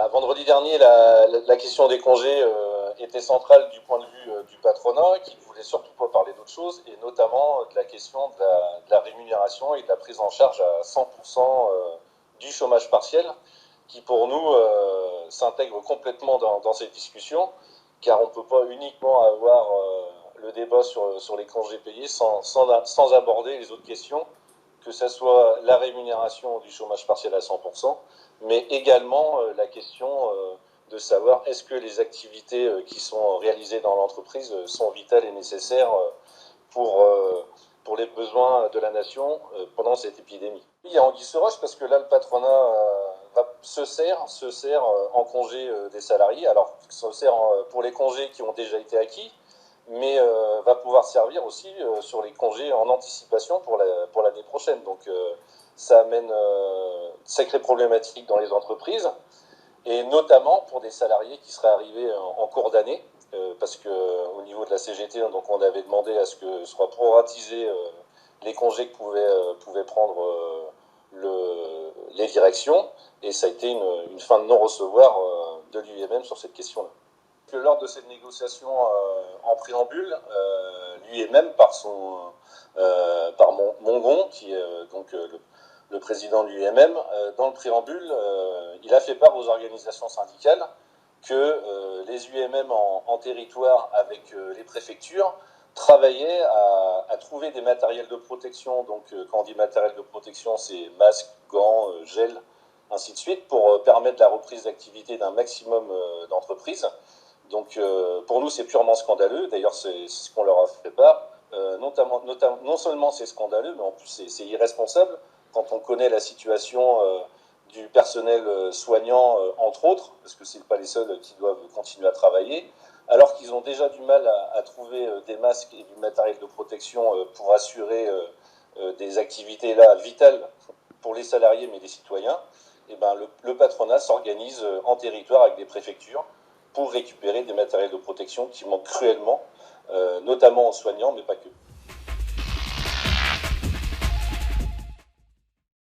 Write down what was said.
Vendredi dernier, la question des congés était centrale du point de vue du patronat, qui ne voulait surtout pas parler d'autre chose, et notamment de la question de la rémunération et de la prise en charge à 100% du chômage partiel, qui pour nous s'intègre complètement dans cette discussion, car on ne peut pas uniquement avoir le débat sur les congés payés sans aborder les autres questions, que ce soit la rémunération du chômage partiel à 100%, mais également la question de savoir est-ce que les activités qui sont réalisées dans l'entreprise sont vitales et nécessaires pour, pour les besoins de la nation pendant cette épidémie. Il y a anguille sous roche parce que là, le patronat se sert en congé des salariés. Alors, se sert pour les congés qui ont déjà été acquis, mais va pouvoir servir aussi sur les congés en anticipation pour l'année prochaine. Donc, ça amène sacrées problématiques dans les entreprises, et notamment pour des salariés qui seraient arrivés en cours d'année, parce qu'au niveau de la CGT, donc on avait demandé à ce que soient proratisés les congés que pouvaient prendre les directions, et ça a été une fin de non-recevoir de l'UIMM sur cette question-là. Lors de cette négociation en préambule, l'UIMM, par Mongon, qui est donc le président de l'UIMM, dans le préambule, il a fait part aux organisations syndicales que les UIMM en territoire avec les préfectures travaillaient à trouver des matériels de protection. Donc quand on dit matériel de protection, c'est masques, gants, gel, ainsi de suite, pour permettre la reprise d'activité d'un maximum d'entreprises. Donc pour nous, c'est purement scandaleux. D'ailleurs, c'est ce qu'on leur a fait part. Non seulement c'est scandaleux, mais en plus c'est irresponsable quand on connaît la situation du personnel soignant, entre autres, parce que ce n'est pas les seuls qui doivent continuer à travailler, alors qu'ils ont déjà du mal à trouver des masques et du matériel de protection pour assurer des activités là vitales pour les salariés mais les citoyens. Et ben, le patronat s'organise en territoire avec des préfectures pour récupérer des matériels de protection qui manquent cruellement, notamment aux soignants, mais pas que.